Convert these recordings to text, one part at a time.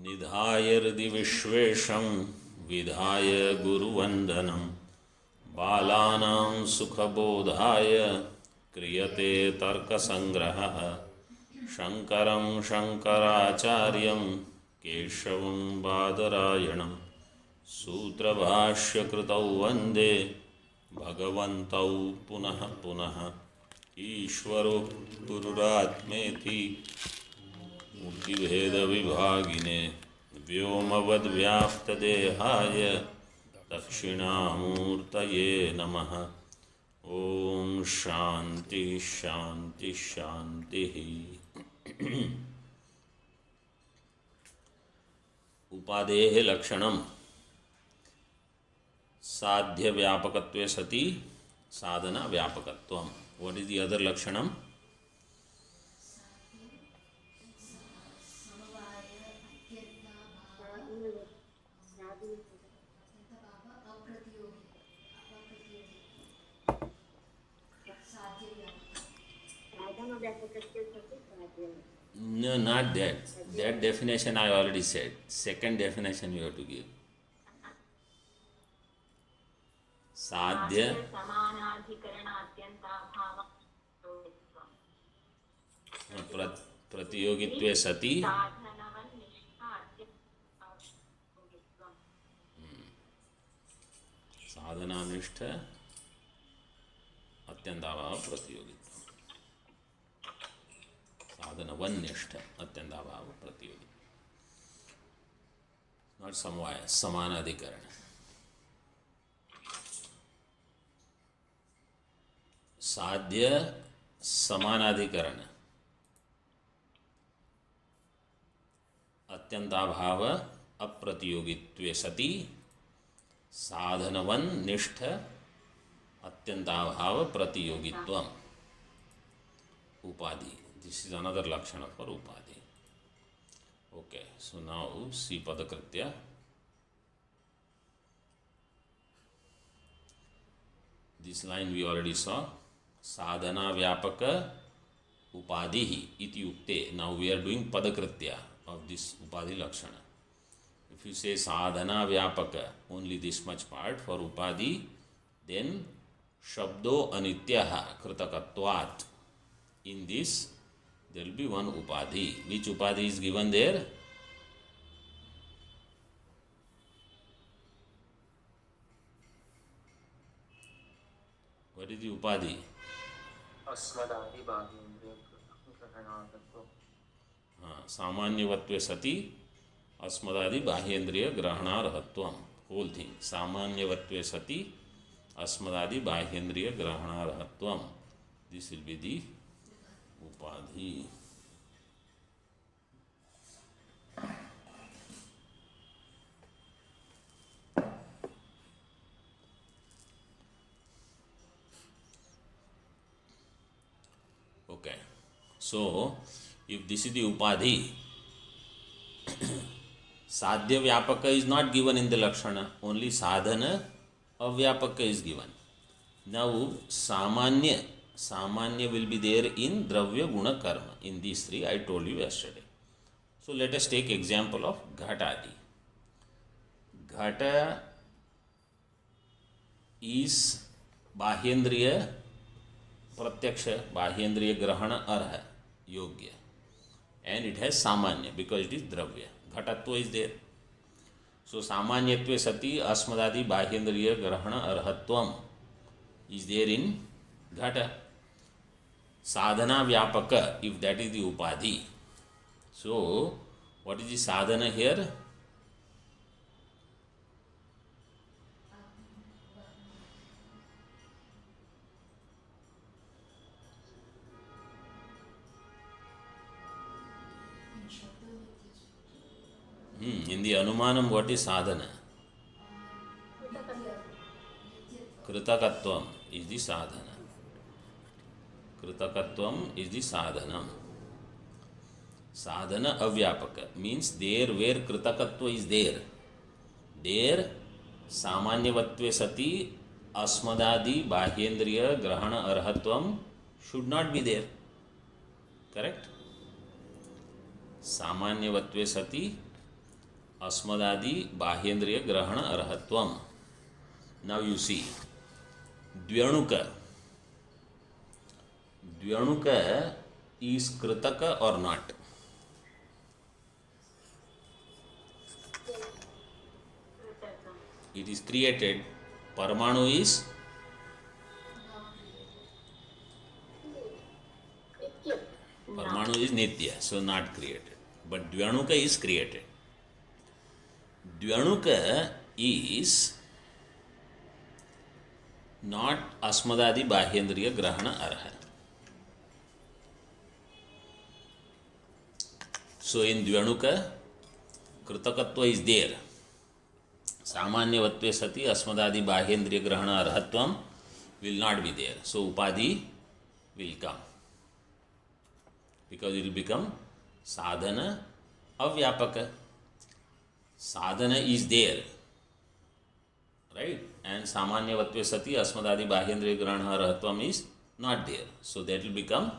निधाय हृदि विश्वेशं विधाय गुरुवंदनं बालानां सुखबोधाय क्रियते तर्कसंग्रहः शंकरं शंकराचार्यं केशवं बादरायणं सूत्रभाष्यकृतौ वन्दे भगवन्तौ पुनः पुनः ईश्वरो गुरुरात्मेति मूर्तिभेदविभागिने व्योमवद्व्याप्तदेहाय दक्षिणामूर्तये नमः। ओम शांति शांति शांति। उपादेः लक्षणं साध्य व्यापकत्वे सति साधना व्यापकत्वम। व्हाट इज द अदर लक्षणम? No, not that. That definition I already said. Second definition you have to give. साध्य प्रतियोगित्वे सति साधनानिष्ठ अत्यंताभाव प्रतियोगित्व साधनवन्निष्ठ अत्यंताभाव प्रतियोगित्व नॉट समवाय समानाधिकरण साध्य समानाधिकरण अत्यंताभाव अप्रतियोगित्वे सति साधनवन निष्ठ अत्यंताभाव प्रतियोगित्वम उपाधि. This is another lakshana for upadhi. Okay, so now see padakritya. This line we already saw. Sadhana vyapaka upadhi iti yukte. Now we are doing padakritya of this upadhi lakshana. If you say sadhana vyapaka, only this much part for upadhi, then shabdo anityaha kritakatvat. In this there will be one upadhi. Which upadhi is given there? What is the upadhi? अस्मदादि बाह्येन्द्रिय ग्रहणार्थत्व. सामान्यवत्वे सति अस्मदादि बाह्येन्द्रिय ग्रहणार्हत्वम. Whole thing. सामान्यवत्वे सति अस्मदादि बाह्येन्द्रिय ग्रहणार्हत्वम. This will be the उपाधि. Okay, so if this is the upadhi, sadhya vyapaka is not given in the lakshana, only sadhana avyapaka is given. Now samanya will be there in dravya guna karma. In these three I told you yesterday. So let us take example of ghatadi. Ghata is bahyendriya प्रत्यक्ष बाह्येन्द्रिय ग्रहण अर्ह योग्य, and it has samanya because it is dravya. घटत्व is there. So samanyatve sati asmadadi बाह्येन्द्रिय ग्रहण अर्हत्वम is there in घट. Sadhana vyapaka, if that is the upadhi. So what is the sadhana here? In the Anumanam, what is sadhana? Kritakatvam is the sadhana. Kritakatvam is the sadhanam. Sadhana avyapaka means there where kritakatva is there. There samanyavatve sati asmadadi bahyendriya grahana arhatvam should not be there. Correct? सामान्यवत्वे सति अस्मदादि बाह्येन्द्रिय ग्रहण अर्हत्वम. Now you see, द्व्यणुक. द्व्यणुक is कृतक or not? It is created. Parmanu is nitya, so not created. But Dvyanuka is created. Dvyanuka is not Asmadadi Bahyendriya Grahana Arha. So in Dvyanuka, Kritakatva is there. Samanyavatve sati Asmadadi Bahyendriya Grahana Arhatvam will not be there. So Upadhi will come. Because it will become sadhana avyapaka. Sadhana is there, right? And samanyavatve sati asmadadi bahyendriya grahana rahatvam is not there. So that will become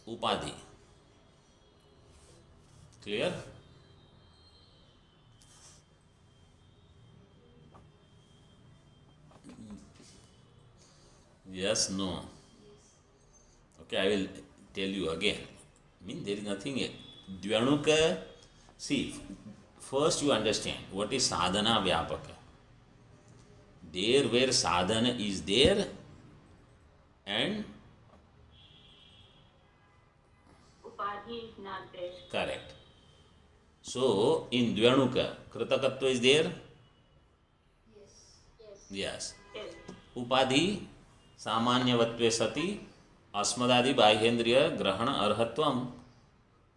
upadhi. Clear? Yes, no. Okay, I will tell you again. There is nothing. Dvyanuka, see, first you understand what is sadhana vyapaka. There where sadhana is there and Upadhi is not there. correct. So in Dvyanuka, Kritakatva is there? Yes. Yes. Upadhi samanyavatve sati Asmadadi Bahyendriya Grahana Arhatvam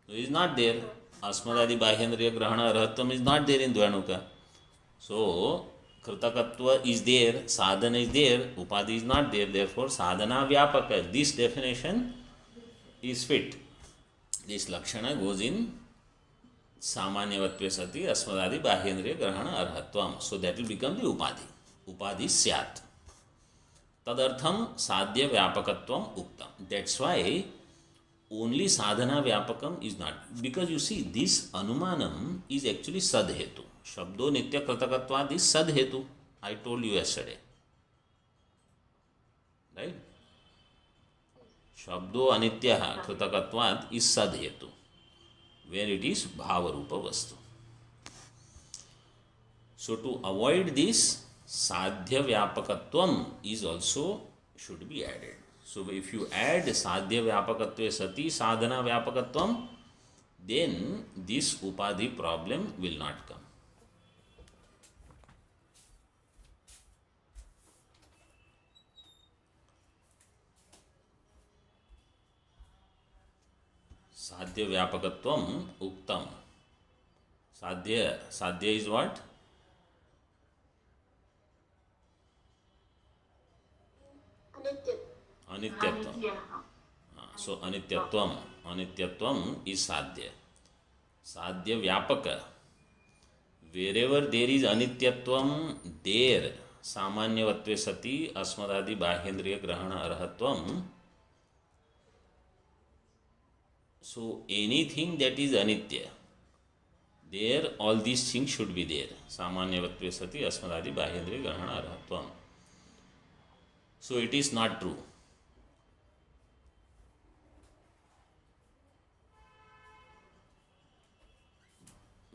is not there. Asmadadi Bahyendriya Grahana Arhatvam is not there in Dvyanuka. So, Kritakatva is there, sadhana is there, upadhi is not there. Therefore, sadhana vyapaka. This definition is fit. This lakshana goes in samanyavatve sati asmadadi bahyendriya grahana arhatvam. So, that will become the upadhi. Upadhi syat. Tadartham sadhya vyapakatvam uktam. That's why only sadhana vyapakam is not. Because you see, this anumanam is actually sadhetu. Shabdo nitya kritakatvad is sadhetu. I told you yesterday. Right? Shabdo anitya kritakatvad is sadhetu. Where it is bhavarupa vastu. So to avoid this, sadhya vyapakatvam is also should be added. So if you add sadhya vyapakatve sati sadhana vyapakatvam, then this upadhi problem will not come. Sadhya vyapakatvam uktam. Sadhya is what? Anityatvam. So anityatvam is sadhya. Sadhya vyapaka. Wherever there is anityatvam, there samanyavatve sati asmadadi bahyendriya grahana arhatvam. So anything that is anitya, there all these things should be there. Samanyavatve sati asmadadi bahyendriya grahana arhatvam. So it is not true.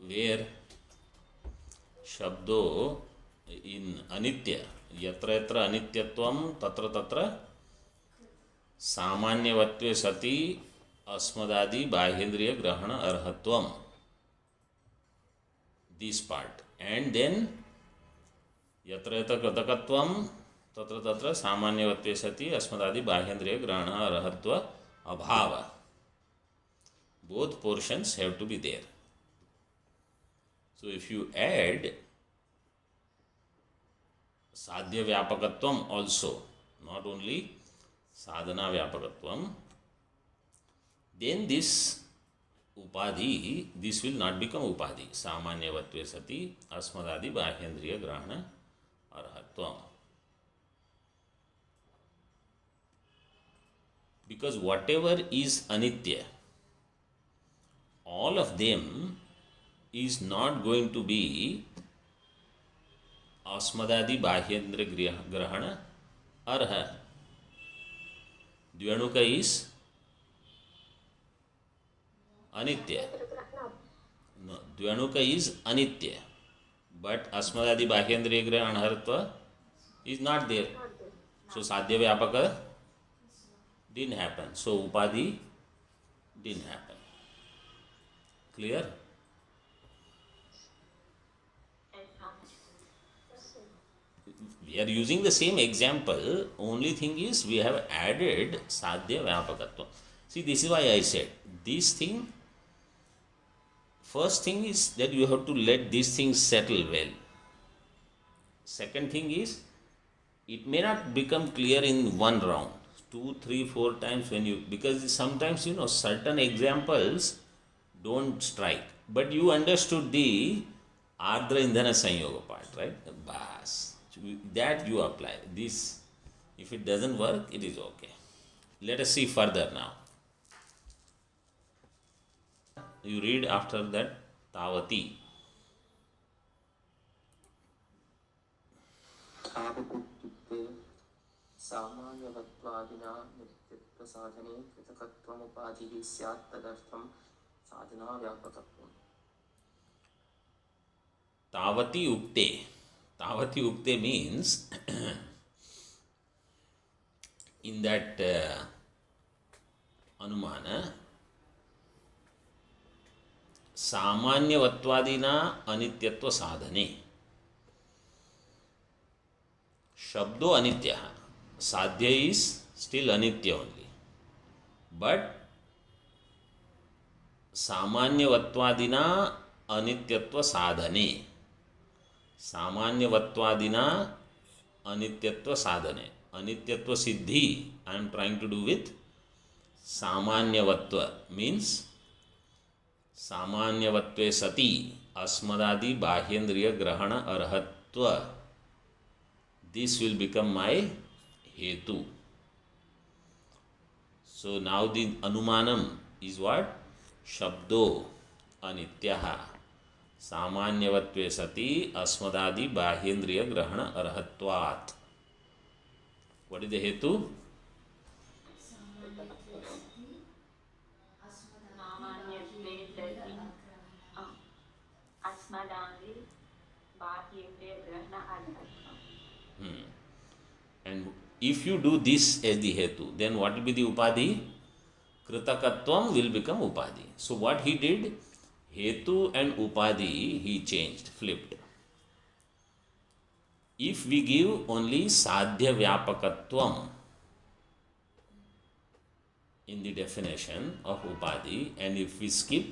Where shabdo in anitya, yatra yatra anityatvam tatra tatra samanyavatve sati asmadadi bahyendriya grahana arhatvam. This part. And then yatra yatra kritakatvam tatra tatra samanyavatve sati asmadadi bahyendriya grahana arhatva abhava. Both portions have to be there. So if you add sadhya vyapakatvam also, not only sadhana vyapakatvam, then this upadhi, this will not become upadhi. Samanyavatve sati asmadadi bahyendriya grahana arhatvam. Because whatever is anitya, all of them is not going to be अस्मदादि बाह्येंद्र ग्रहण अर्ह. द्व्यणुक is anitya. No, द्व्यणुक is anitya, but अस्मदादि बाह्येंद्रिय ग्रहण अर्हत्व is not there. So sadhya vyapaka didn't happen. So upadhi didn't happen. Clear? We are using the same example. Only thing is we have added sadhya vyapakatva. See, this is why I said this thing. First thing is that you have to let these things settle well. Second thing is, it may not become clear in one round, 2, 3, 4 times when you, because sometimes certain examples don't strike, but you understood the Ardra Indhana Sanyoga part, right? Bas. That you apply. This, if it doesn't work, it is okay. Let us see further now. You read after that Tavati. तावदुक्ते सामान्यवत्वादिना नित्यत्वसाधने कृतकत्वमुपाधिः स्यात् तदर्थं साधनाव्यापकत्वम्. Tavati Ukte. Tavati Ukte means in that Anumana, सामान्यवत्वादिना अनित्यत्व साधने. Shabdo anitya. Sadhya is still anitya only. But सामान्यवत्वादिना अनित्यत्व साधने. सामान्यवत्वादिना अनित्यत्व साधने. Anityatva siddhi I am trying to do with सामान्यवत्व means सामान्यवत्वे सति अस्मदादि बाह्येंद्रिय ग्रहण अर्हत्व. This will become my hetu. So now the anumanam is what? Shabdo anityaha सामान्यवत्वे सति अस्मदादि बाह्येंद्रिय ग्रहण अर्हत्वात्. What is the hetu? सामान्यत्वे सति अस्मदादि बाह्येंद्रिय ग्रहण अर्हत्वम्. And if you do this as the hetu, then what will be the upadhi? Kritakatvam will become upadhi. So what he did? Hetu and upadhi he changed, flipped. If we give only sadhya vyapakatvam in the definition of upadhi, and if we skip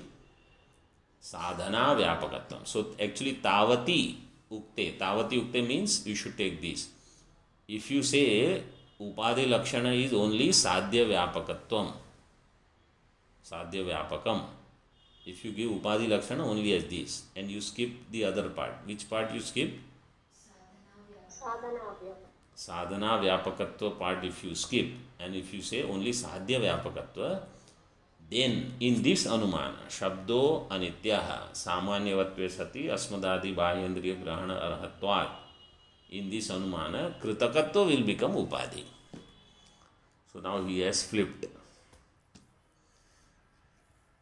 sadhana vyapakatvam, so actually tavati ukte means you should take this. If you say upadhi lakshana is only sadhya vyapakatvam, sadhya vyapakam, if you give upadhi lakshana only as this and you skip the other part, which part you skip? Sadhana vyapakatva part if you skip, and if you say only sadhya vyapakatva, then in this anumana shabdo anityaha samanyavatve sati asmadadi bahyendriya grahana arhatvat, in this anumana kritakatva will become upadhi. So now he has flipped.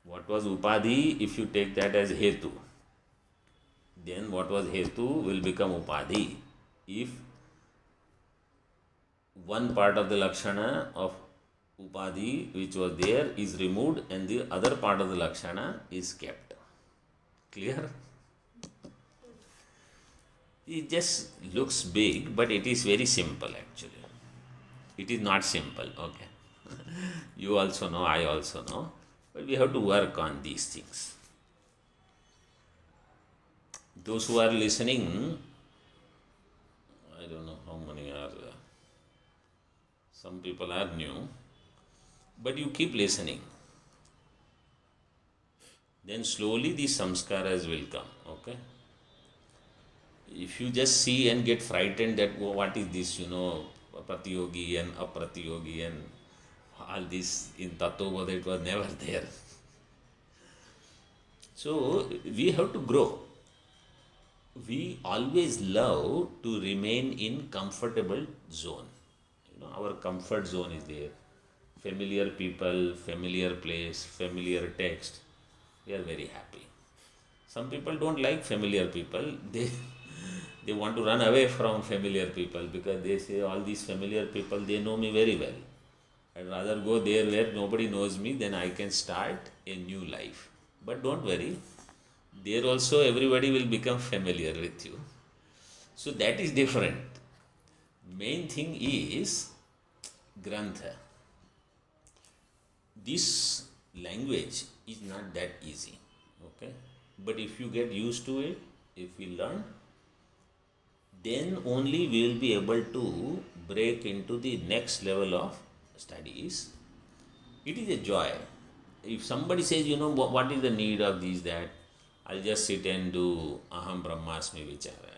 What was upadhi? If you take that as hetu, then what was hetu will become upadhi. If one part of the lakshana of upadhi which was there is removed and the other part of the lakshana is kept. Clear? It just looks big, but it is very simple actually. It is not simple, okay. You also know, I also know, but we have to work on these things. Those who are listening, I don't know how many are, some people are new, but you keep listening. Then slowly the samskaras will come, okay? If you just see and get frightened that what is this, pratiyogi and apratiyogi and all this in Tattvabodha, it was never there. So we have to grow. We always love to remain in comfortable zone. Our comfort zone is there. Familiar people, familiar place, familiar text. We are very happy. Some people don't like familiar people. They want to run away from familiar people because they say all these familiar people, they know me very well. I'd rather go there where nobody knows me, then I can start a new life. But don't worry, there also everybody will become familiar with you. So that is different. Main thing is Grantha. This language is not that easy, okay? But if you get used to it, if we learn, then only we will be able to break into the next level of studies. It is a joy. If somebody says, what is the need of these, that, I'll just sit and do Aham Brahmasmi Vichara.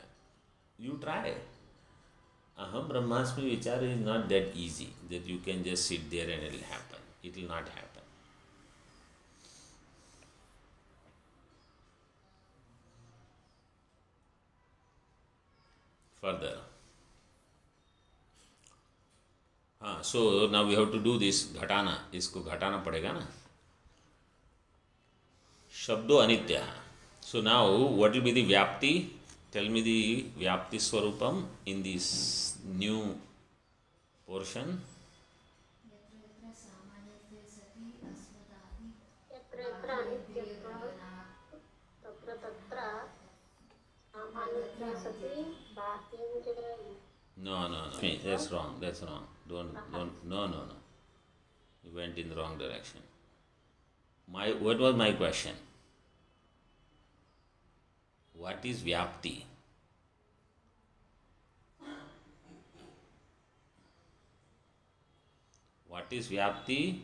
You try. Aham Brahmasmi Vichara is not that easy that you can just sit there and it will happen. It will not happen. Further. So now we have to do this घटाना. इसको घटाना पड़ेगा ना. Shabdo Anitya. So now what will be the Vyapti? Tell me the Vyapti Swarupam in this new portion. यत्र यत्र अनित्यत्वं तत्र तत्र सामान्यत्वं सति बाह्येन्द्रिय No. That's wrong. Don't. No. You went in the wrong direction. What was my question? What is Vyapti? What is Vyapti?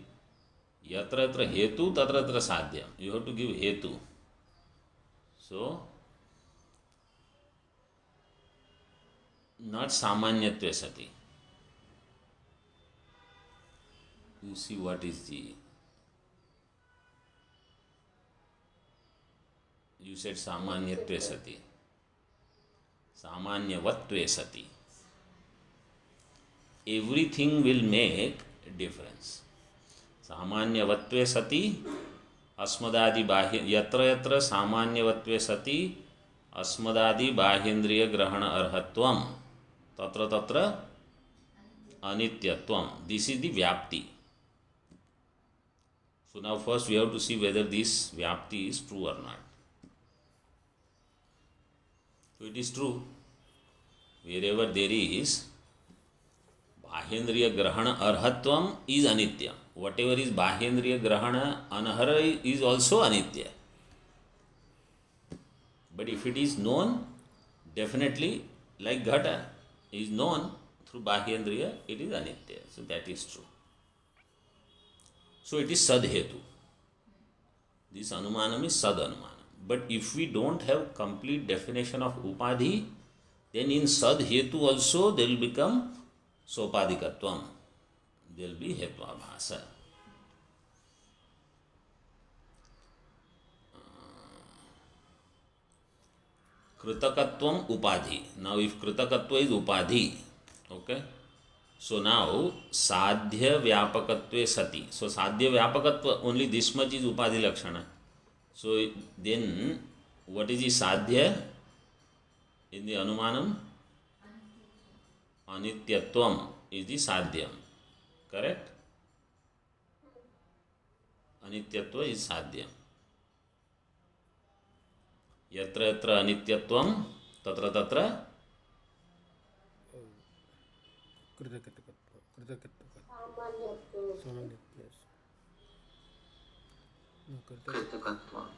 Yatra yatra hetu tatra tatra sadhyam. You have to give hetu. So, not samanyatve sati. You see what is the... You said samanyatve sati. Samanyavatve sati. Everything will make a difference. Samanyavatve sati asmadadi bahya yatra yatra samanyavatve sati asmadadi bahyendriya grahana arhatvam tatra tatra anityatvam. This is the Vyapti. So now first we have to see whether this Vyapti is true or not. So it is true. Wherever there is Bahyendriya Grahana Arhatvam is Anitya. Whatever is Bahyendriya Grahana Anahara is also Anitya. But if it is known, definitely, like Ghata is known through Bahyendriya, it is Anitya. So that is true. So it is Sadhetu. This Anumanam is Sad Anumanam. But if we don't have complete definition of Upadhi, then in Sadhetu also they will become Sopadikatvam. There will be Hetvabhasa. Kritakatvam Upadhi. Now if Kritakatva is Upadhi, okay? So now Sadhya Vyapakatve Sati. So Sadhya Vyapakatva, only this much is Upadhi Lakshana. So then what is the Sadhya in the Anumanam? Anityatvam is the Sadhyam. Correct? Anityatva is Sadhyam. Yatra yatra anityatvam tatra tatra कृतकत्वं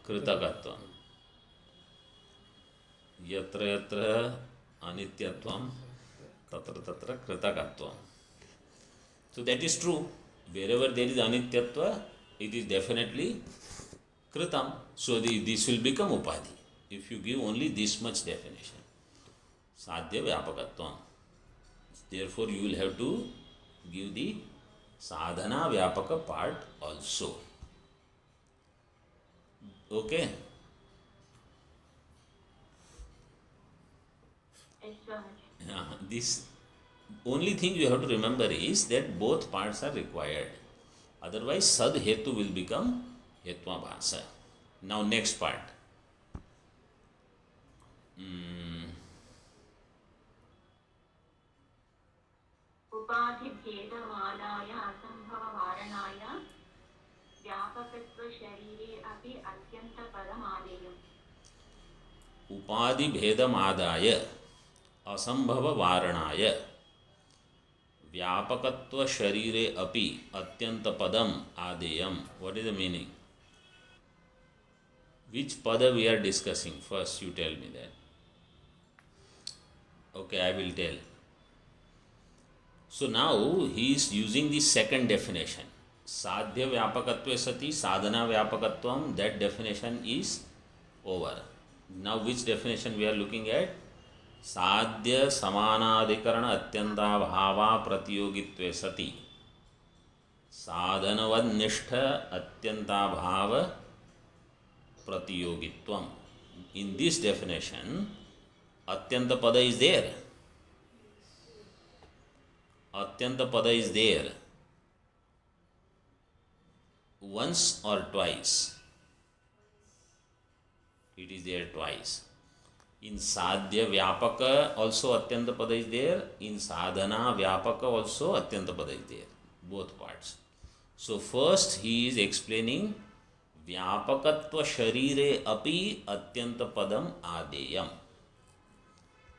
कृतकत्वम. Yatra yatra anityatvam tatra tatra kritakatvam. So that is true. Wherever there is anityatva, it is definitely kritam. So this will become upadhi. If you give only this much definition. Sadhya vyapakatvam. Therefore you will have to give the sadhana vyapaka part also. Okay? Yes, Swamiji. This only thing you have to remember is that both parts are required. Otherwise, sad hetu will become hetvabhasa. Now, next part. उपाधिभेदमादाय असम्भववारणाय व्यापकत्वशरीरे अपि अत्यन्तपदमादेयम्. उपाधि भेदमादाय असंभव वारणाय व्यापकत्व शरीरे अपि अत्यंत पदम आदेयम. What is the meaning? Which pada we are discussing? First you tell me that. Okay, I will tell. So now he is using the second definition. Sadhya vyapakatve sati sadhana vyapakatvam. That definition is over. Now which definition we are looking at? साध्य समानाधिकरण अत्यंताभावा प्रतियोगित्वे सति साधनवन्निष्ठ अत्यंताभाव प्रतियोगित्वम. In this definition, atyanta pada is there. Atyanta pada is there once or twice. It is there twice. In sadhya vyapaka also atyanta pada is there. In sadhana vyapaka also atyanta pada is there. Both parts. So first he is explaining vyapakatva sharire api atyanta padam adeyam.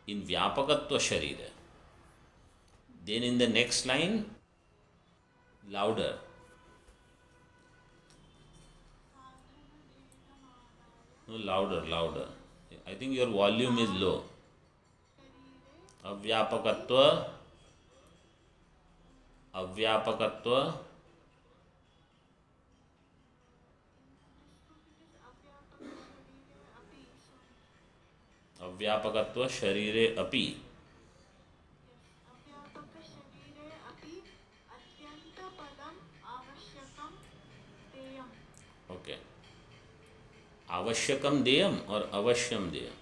In vyapakatva sharire. Then in the next line, louder. No, louder. I think your volume is low. Avyapakatva अव्यापकत्व शरीरे अपि. Okay. आवश्यकम देयम और अवश्यम देयम.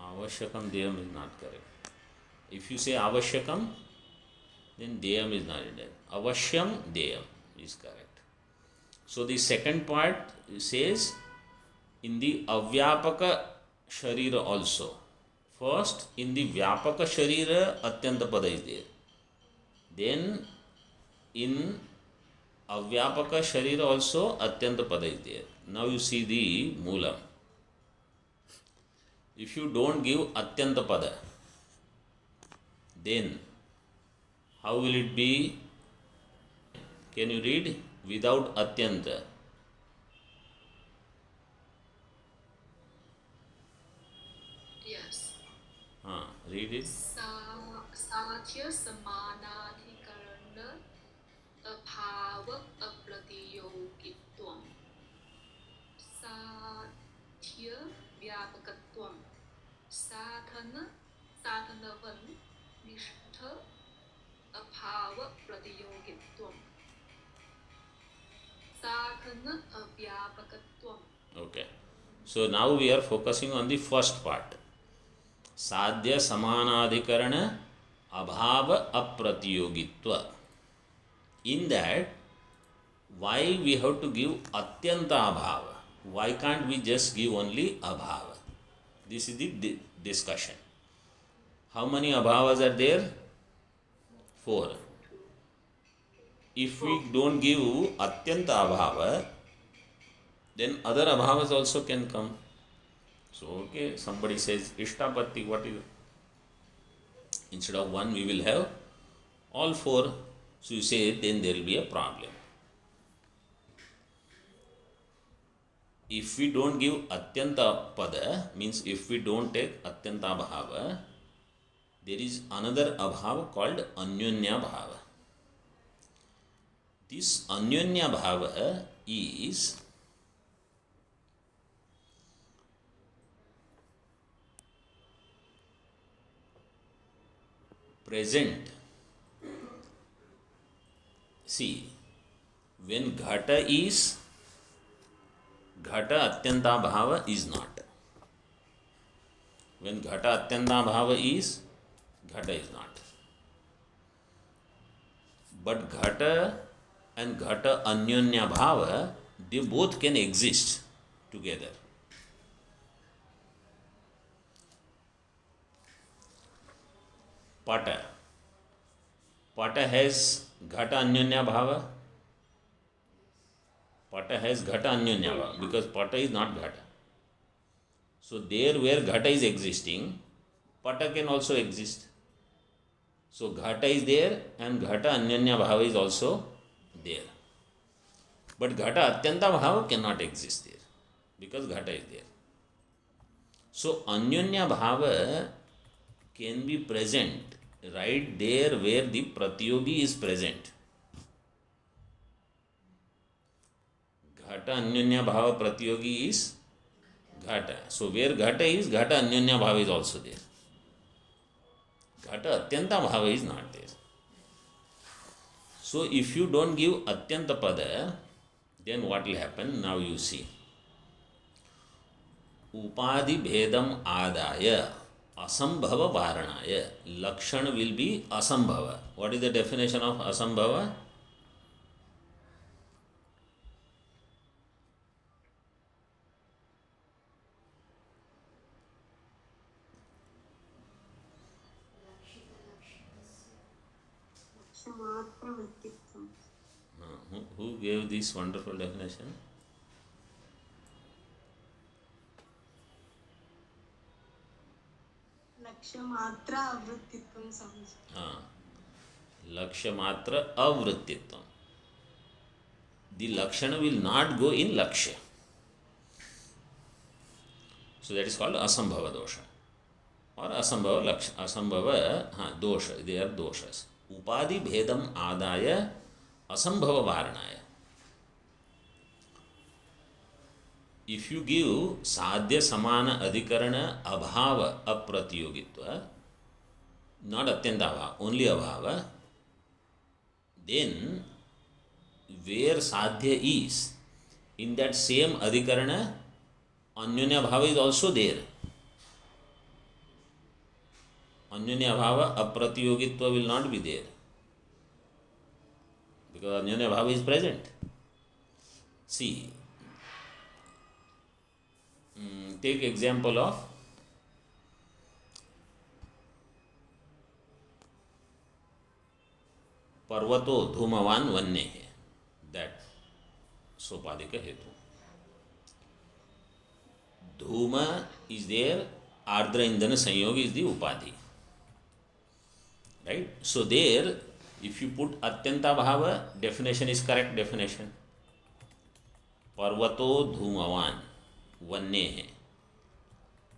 Avashyakam deyam is not correct. If you say avashyakam, then deyam is not needed. Avashyam deyam is correct. So the second part says in the avyapaka sharira also. First, in the vyapaka sharira atyanta pada is there. Then in avyapaka sharira also atyanta pada is there. Now you see the moolam. If you don't give atyanta pada, then how will it be? Can you read without atyanta? Yes. Read it. साध्य समानाधिकरण अभाव अप्रतियोगित्वम. साध्य व्यापकत्वम. साधनवन निष्ठ अभाव प्रतियोगित्वम. साधन अव्यापकत्वम. Okay. So now we are focusing on the first part. साध्य समानाधिकरण अभाव अप्रतियोगित्व. In that, why we have to give atyanta abhava? Why can't we just give only abhava? This is the discussion. How many abhavas are there? 4. If we don't give atyanta abhava, then other abhavas also can come. So, okay, somebody says ishtapatti, what is it? Instead of 1, we will have all 4. So, you say then there will be a problem. If we don't give atyanta pada, means if we don't take atyanta bhava, there is another abhava called anyonya bhava. This anyonya bhava is present. See, when ghata is Ghata Atyanta is not. When Ghata Atyanta is, Ghata is not. But Ghata and Ghata Anyonya Bhava, they both can exist together. Pata. Pata has Ghata Anyonya Bhava. Pata has Ghata Anyonya Bhava because Pata is not Ghata. So there where Ghata is existing, Pata can also exist. So Ghata is there and Ghata Anyonya Bhava is also there. But Ghata Atyanta Bhava cannot exist there because Ghata is there. So Anyonya Bhava can be present right there where the Pratyogi is present. Ghata Anyonya Bhava Pratyogi is Ghata. So where Ghata is, Ghata Anyonya Bhava is also there. Ghata Atyanta Bhava is not there. So if you don't give Atyanta Pada, then what will happen? Now you see. Upadi Bhedam Adaya Asambhava Varanaya. Lakshana will be Asambhava. What is the definition of Asambhava? Who gave this wonderful definition? लक्ष्यमात्र आवृत्तित्वं समझ Lakshamatra avrittitvam. The Lakshana will not go in Lakshya. So that is called Asambhava dosha. Or Asambhava Laksha. Asambhava dosha. They are doshas. Upadi bhedam adaya asambhava varanaya. If you give sadhya samana adhikarana abhava apratiyogitva, not atyanta abhava, only abhava, then where sadhya is, in that same adhikarana, anyonya bhava is also there. Anyonya bhava apratiyogitva will not be there because anyonya bhava is present. See, take example of Parvato Dhumavan Vanne, that Sopadika Hetu. Dhuma is there, Ardra Indana Sanyoga is the Upadhi. Right? So there, if you put Atyanta Bhava, definition is correct definition. Parvato Dhumavan Vanne.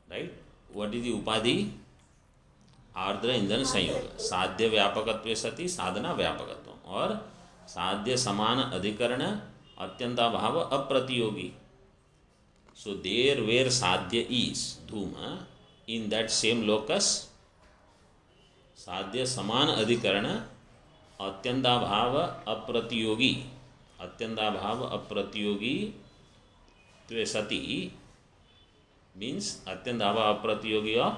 Right? What is the Upadhi? आर्द्र ईंधन संयोग. साध्य व्यापकत्वे सति साधना व्यापकत्व और साध्य समान अधिकरण अत्यंताभाव अप्रतियोगी. So there where sadhya is dhuma, in that same locus sadhya saman adhikarana atyandabhava apratiyogi, atyandabhava apratiyogi tve sati means atyandabhava apratiyogi of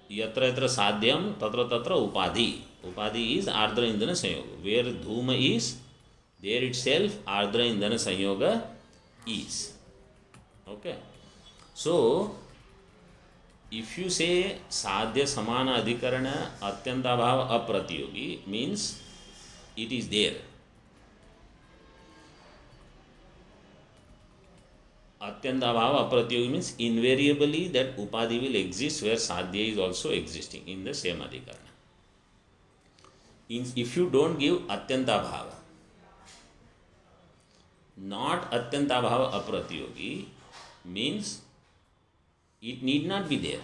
yatra yatra sadhyam tatra tatra upadhi. Upadhi is ardra indana sanyoga. Where dhuma is, there itself ardra indana sanyoga is. Okay. So if you say sadhya samana adhikarana atyanta bhava apratiyogi means it is there. Atyanta bhava apratiyogi means invariably that upadhi will exist where sadhya is also existing in the same adhikarana. If you don't give atyanta bhava, not atyanta bhava apratiyogi means it need not be there.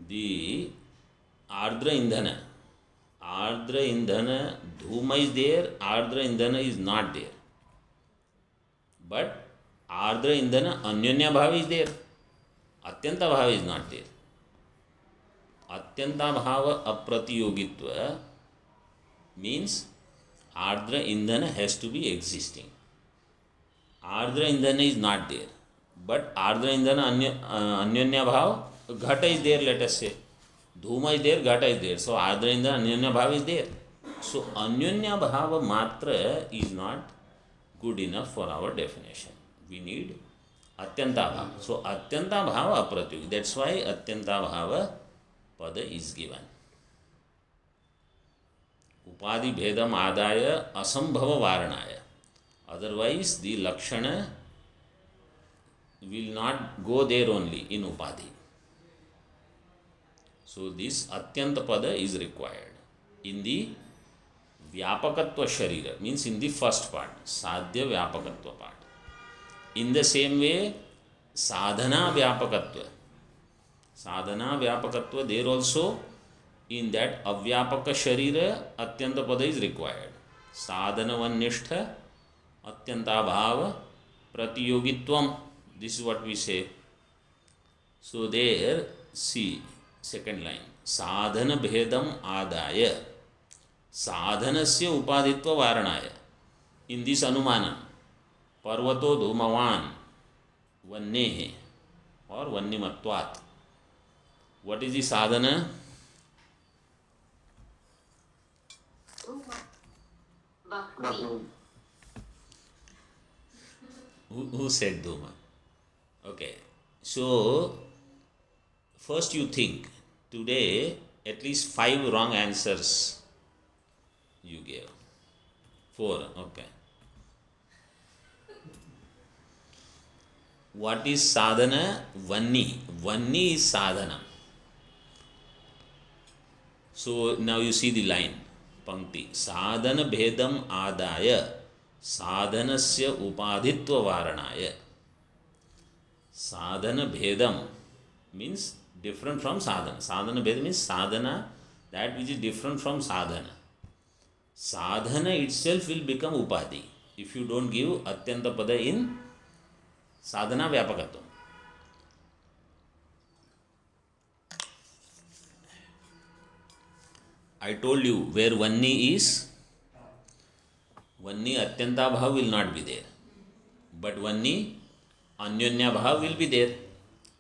The ardra indhana dhuma is there, ardra indhana is not there. But ardra indhana anyonya bhava is there, atyanta bhava is not there. Atyanta bhava apratiyogitva means Ardra Indana has to be existing. Ardra Indana is not there. But Ardra Indana Anyanya Bhav, Ghata is there, let us say. Dhuma is there, Ghata is there. So Ardra Indana Anyanya Bhav is there. So Anyanya Bhava Matra is not good enough for our definition. We need Atyanta Bhava. So Atyanta Bhava Apratyugi. That's why Atyanta Bhava Pada is given. Upadi Bhedam Adaya Asambhava Varanaya. Otherwise, the Lakshana will not go there only in Upadi. So this Atyanta Pada is required. In the Vyapakatva Sharira, means in the first part, Sadhya Vyapakatva part. In the same way, Sadhana Vyapakatva. Sadhana Vyapakatva, there also, in that Avyapaka Sharira, Atyanta Pada is required. Sadhana Vannishtha, Atyanta Bhava, Pratiyogitvam. This is what we say. So there, see, second line. Sadhana Bhedam Adaya. Sadhanasya Upaditva Varanaya. In this Anumana, Parvato Dhumavan Vannehe or Vannimatvat. What is the sadhana? Bahni. Who said Dhuma? Okay. So, first you think, today at least 5 wrong answers you gave. 4, okay. What is sadhana? Vanni. Vanni is sadhana. So now you see the line, Pankti. Sadhana bhedam adaya sadhanasya upadhitva varanaya. Sadhana bhedam means different from sadhana. Sadhana bhedam means sadhana, that which is different from sadhana. Sadhana itself will become upadhi if you don't give atyanta pada in sadhana vyapakatvam. I told you where Vanni is, Vanni Atyanta Bhav will not be there. But Vanni Anyanya Bhav will be there.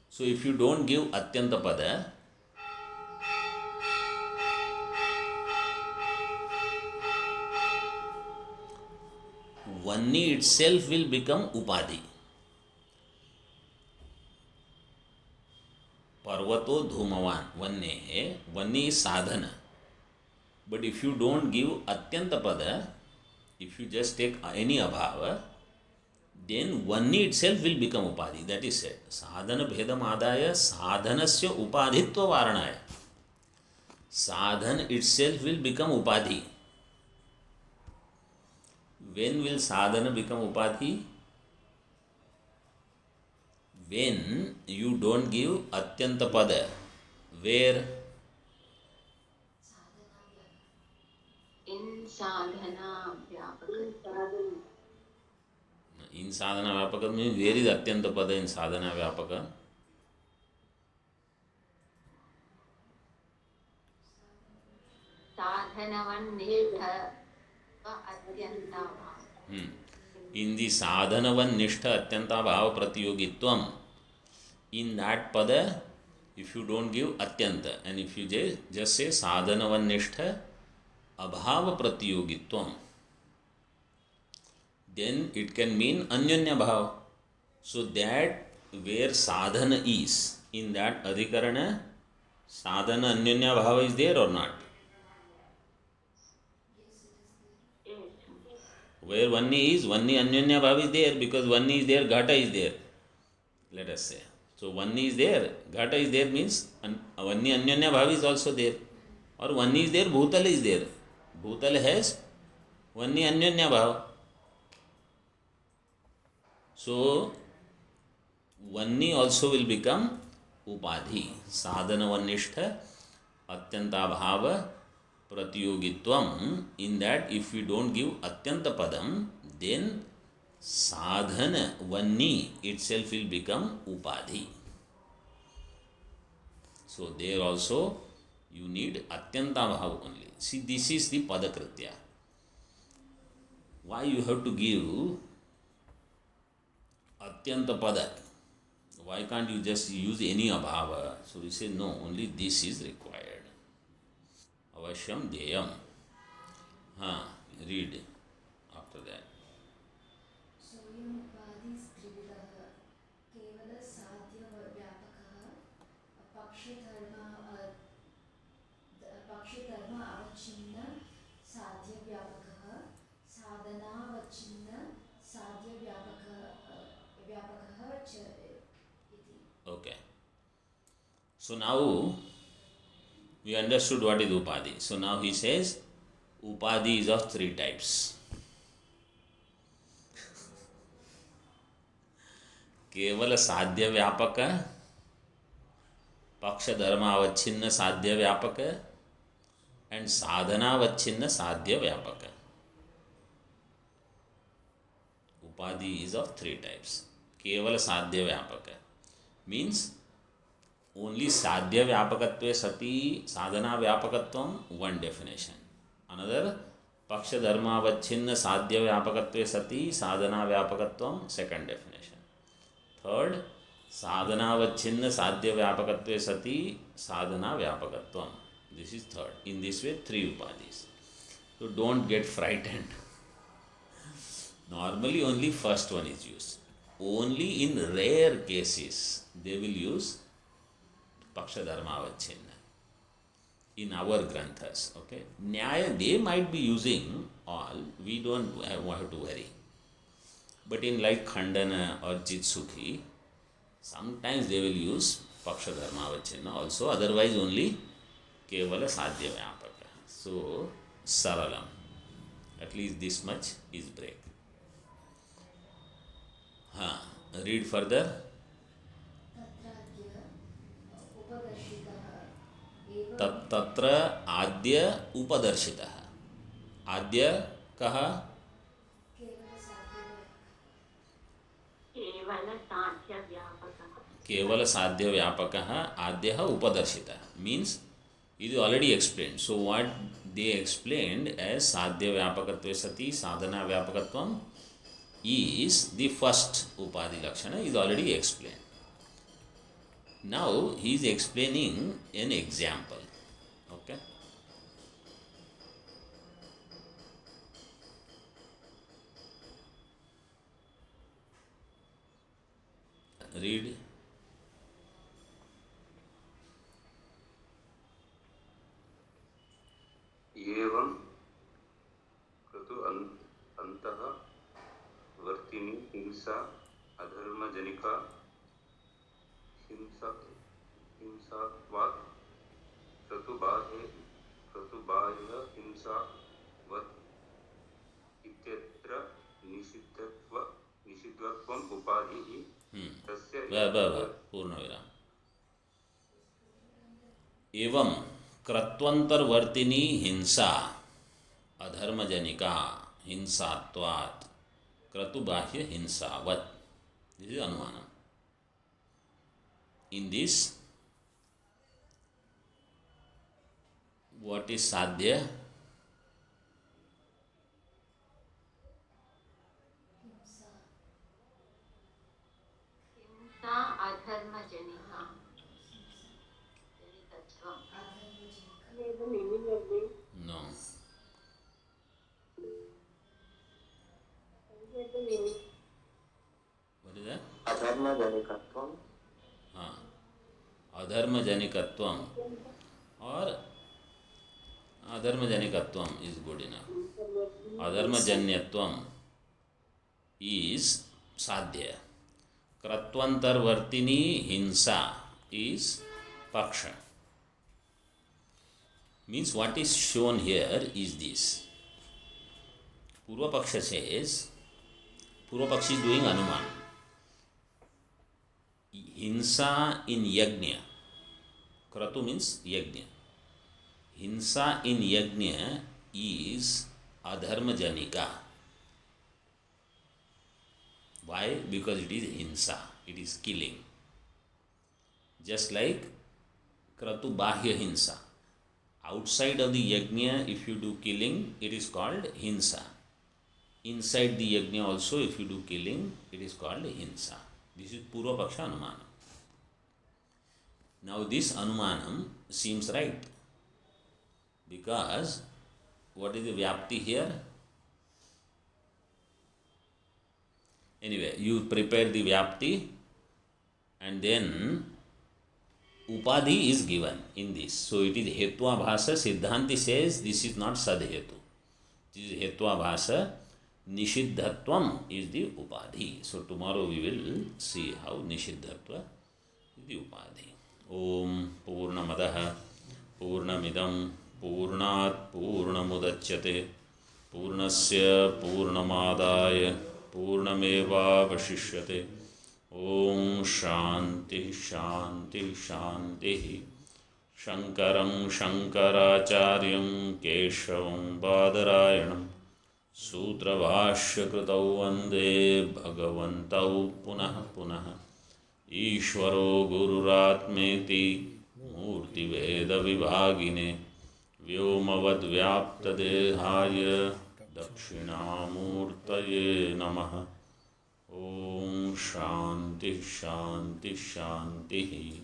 So if you don't give Atyanta Pada, Vanni itself will become Upadhi. Parvato Dhumavan, Vannehe, Vanni is sadhana. But if you don't give Atyanta Pada, if you just take any abhava, then Vanni itself will become Upadhi. That is said. Sadhana Bhedam Adaya Sadhanasya Upadhitva Varanaya. Sadhana itself will become Upadhi. When will sadhana become Upadhi? When you don't give Atyanta Pada. Where? In sadhana vyapaka. In sadhana vyapaka means where is Atyanta Pada in sadhana vyapaka? Sadhanavan nishtha atyanta bhava. In the sadhanavan nishtha atyanta bhava pratiyogitvam, in that pada, if you don't give atyanta, and if you just say sadhanavan nishtha abhava pratiyogitvam, then it can mean anyanya bhava. So that where sadhana is, in that adhikarana, sadhana anyanya bhava is there or not? Where Vanni is, Vanni Anyanya Bhav is there, because Vanni is there, Ghata is there. Let us say. So Vanni is there, Ghata is there means Vanni Anyanya Bhav is also there. Or Vanni is there, Bhutala is there. Bhutala has Vanni Anyanya Bhav. So Vanni also will become Upadhi. Sadhana Vannishtha Atyanta Bhava Pratiyogitvam, in that if we don't give Atyanta Padam, then Sadhana Vanni itself will become Upadhi. So there also you need Atyanta Bhav only. See, this is the Padakritya. why you have to give atyanta pada? Why can't you just use any abhava? So we say no, only this is required. Avashyam deyam. Read after that. स्वयं उपाधि त्रिविधः केवल साध्य व्यापकः पक्षधर्म अवच्छिन्न साध्य व्यापकः साधनावच्छिन्न साध्य व्यापकः च इति. Okay. So now we understood what is upadhi. So now he says upadhi is of three types. केवल साध्य व्यापक, पक्ष धर्मावच्छिन्न साध्य व्यापक एंड साधनावच्छिन्न साध्य व्यापक. उपाधि इज ऑफ थ्री टाइप्स. केवल साध्य व्यापक मीन्स ओनली साध्य व्यापकत्वे सति साधना व्यापकत्वम, वन डेफिनेशन. अनदर पक्ष धर्मावच्छिन्न साध्य व्यापकत्वे सति साधना व्यापकत्वम, सेकंड डेफिनेशन. थर्ड, साधनावच्छिन्न साध्य व्यापकत्वे सति साधना व्यापकत्वम. This is third. In this way three उपाधिस. So don't get frightened. Normally only first one is used. Only in rare cases they will use paksha dharmavachinna in our granthas. Okay, Nyaya they might be using all. We don't have to worry. But in like Khandana or Jitsukhi, sometimes they will use paksha dharmavachinna also. Otherwise only kevala sadhya vyapaka. So saralam. At least this much is break. Read further. तत्र आद्य उपदर्शितः. आद्य कः? केवल साध्य व्यापकः. केवल साध्य व्यापकः आद्यः उपदर्शितः means it is already explained. So what they explained as sadhya vyapakatve sati sadhana vyapakatvam is the first upadhi lakshana is already explained. Now he is explaining an example. Okay. Read. एवं क्रतु अंतः वर्तिनी हिंसा अधर्मजनिका हिंसात्वात् क्रतुबाह्य हिंसावत् इत्यत्र निषिद्धत्वम् उपाधिः तस्य पूर्णविराम. एवं क्रत्वंतर्वर्तिनी हिंसा अधर्मजनिका हिंसात्वात् क्रतुबाह्य हिंसावत्. दिस इज अनुमानम. In this, what is sadhya? हिंसा अधर्मजनिका जनिकत्वम्. No. What is that? अधर्मजनिकत्वम्. अधर्मजनिकत्वम और अधर्मजनिकत्वम is good enough. अधर्मजन्यत्वम is साध्य. क्रत्वंतर्वर्तिनी हिंसा is paksha. Means what is shown here is this. Purva Paksha says, Purva Pakshi is doing anuman. Hinsa in yajna. Kratu means yajna. Hinsa in yajna is adharmajanika. Why? Because it is hinsa. It is killing. Just like kratu bahya hinsa. Outside of the yajna, if you do killing, it is called hinsa. inside the yajna also if you do killing, it is called hinsa. This is Purva Paksha Anumanam. Now this Anumanam seems right, because what is the Vyapti here? Anyway, you prepare the Vyapti and then Upadhi is given in this. So it is Hetva Bhasa. Siddhanti says this is not Sadhetu. This is Hetva Bhasa. Nishiddhatvam is the Upadhi. So tomorrow we will see how Nishiddhatva is the Upadhi. Om Purnamadaha Purnamidam Purnat Purnamudachyate Purnasya Purnamadaya Purnameva Vashishyate. Om Shanti Shanti Shanti. Shankaram Shankaracharyam Keshavam Badarayanam Sutravashya Kritau Vande Bhagavantau Punah Punah. Ishvaro Gururatmeti Murti Veda Vibhagine Vyomavad Vyapta Dehaya Dakshinamurtaye Namaha. Om Shanti Shanti Shanti.